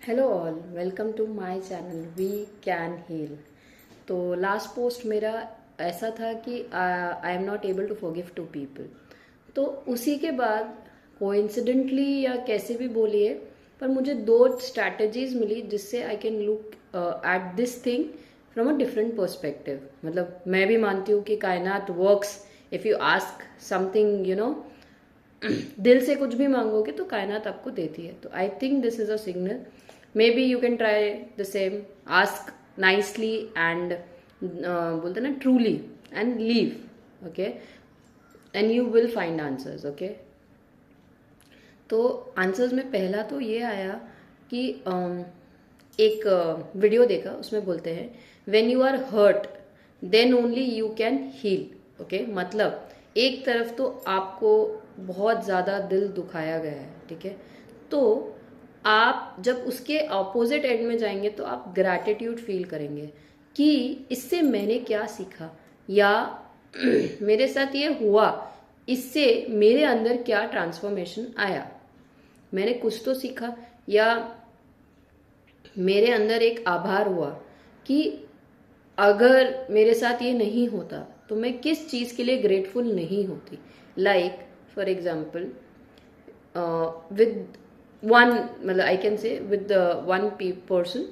Hello all, welcome to my channel we can heal. तो last post मेरा ऐसा था कि I am not able to forgive to people. तो उसी के बाद कोइंसिडेंटली या कैसे भी बोलिए, पर मुझे दो स्ट्रैटेजीज मिली जिससे I can look at this thing from a different perspective. मतलब मैं भी मानती हूँ कि कायनात works if you ask something, दिल से कुछ भी मांगोगे तो कायनात आपको देती है। तो I think this is a signal. May be you can try the same, ask nicely and बोलते ना truly and leave, okay, and you will find answers. Okay, तो आंसर्स में पहला तो ये आया कि एक वीडियो देखा, उसमें बोलते हैं when you are hurt then only you can heal. Okay, मतलब एक तरफ तो आपको बहुत ज़्यादा दिल दुखाया गया है, ठीक है, तो आप जब उसके ऑपोजिट एंड में जाएंगे तो आप ग्रैटिट्यूड फील करेंगे कि इससे मैंने क्या सीखा, या मेरे साथ ये हुआ, इससे मेरे अंदर क्या ट्रांसफॉर्मेशन आया, मैंने कुछ तो सीखा, या मेरे अंदर एक आभार हुआ कि अगर मेरे साथ ये नहीं होता तो मैं किस चीज़ के लिए ग्रेटफुल नहीं होती। Like for example with one, मतलब I can say with one person,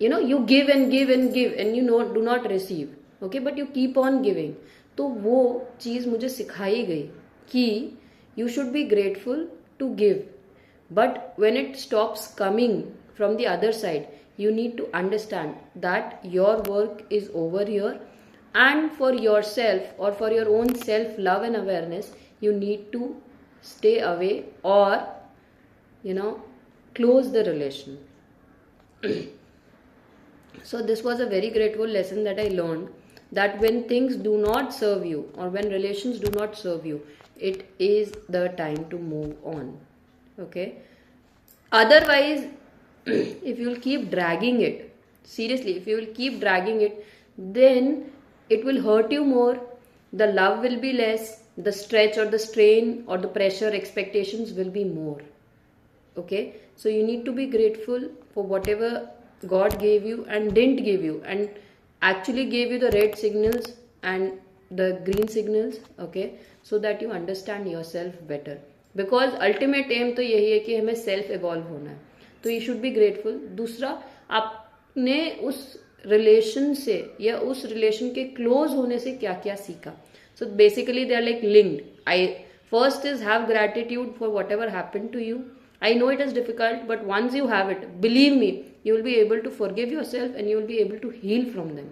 you give and give and give and do not receive, okay, but you keep on giving। तो वो चीज़ मुझे सिखाई गई कि you should be grateful to give, but when it stops coming from the other side you need to understand that your work is over here, and for yourself or for your own self love and awareness you need to stay away or close the relation। So this was a very grateful lesson that I learned, that when things do not serve you or when relations do not serve you, it is the time to move on, okay? Otherwise if you will keep dragging it, seriously, if you will keep dragging it, then it will hurt you more, the love will be less, the stretch or the strain or the pressure expectations will be more, okay? So you need to be grateful for whatever God gave you and didn't give you, and actually gave you the red signals and the green signals, okay, so that you understand yourself better, because ultimate aim तो यही है कि हमें self evolve होना है। तो you should be grateful। दूसरा, आपने उस रिलेशन से या उस रिलेशन के क्लोज होने से क्या क्या सीखा। So basically they are like linked। I first is have gratitude for whatever happened to you। I know it is difficult, but once you have it, believe me, you will be able to forgive yourself and you will be able to heal from them।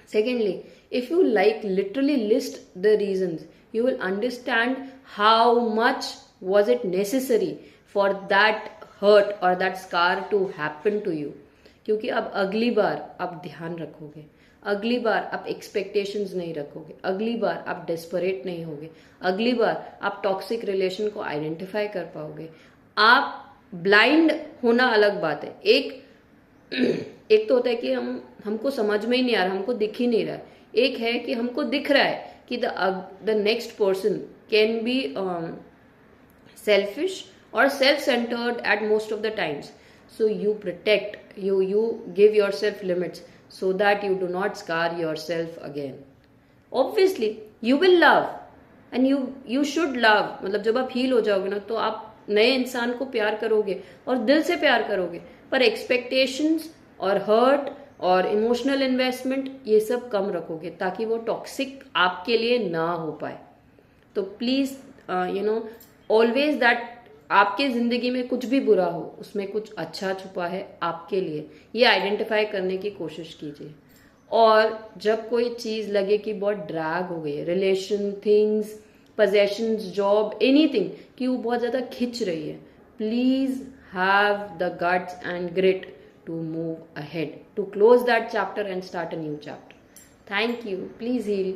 Secondly, if you literally list the reasons, you will understand how much was it necessary for that hurt or that scar to happen to you। क्योंकि अब अगली बार आप ध्यान रखोगे, अगली बार आप expectations नहीं रखोगे, अगली बार आप डेस्परेट नहीं होगे, अगली बार आप टॉक्सिक रिलेशन को आइडेंटिफाई कर पाओगे। आप ब्लाइंड होना अलग बात है, एक तो होता है कि हमको समझ में ही नहीं आ रहा, हमको दिख ही नहीं रहा है। एक है कि हमको दिख रहा है कि the next person can be selfish और self centred at most of the times. So you protect, you give yourself limits so that you do not scar yourself again। Obviously you will love and you should love। मतलब जब आप heal हो जाओगे ना तो आप नए इंसान को प्यार करोगे और दिल से प्यार करोगे, पर एक्सपेक्टेशंस और हर्ट और इमोशनल इन्वेस्टमेंट ये सब कम रखोगे ताकि वो टॉक्सिक आपके लिए ना हो पाए। तो प्लीज ऑलवेज दैट आपके जिंदगी में कुछ भी बुरा हो उसमें कुछ अच्छा छुपा है आपके लिए, ये आइडेंटिफाई करने की कोशिश कीजिए। और जब कोई चीज लगे कि बहुत ड्रैग हो गई है, relation, things, possessions, job, anything, कि वो बहुत ज्यादा खिंच रही है, please have the guts and grit to move ahead, to close that chapter and start a new chapter। Thank you। Please heal।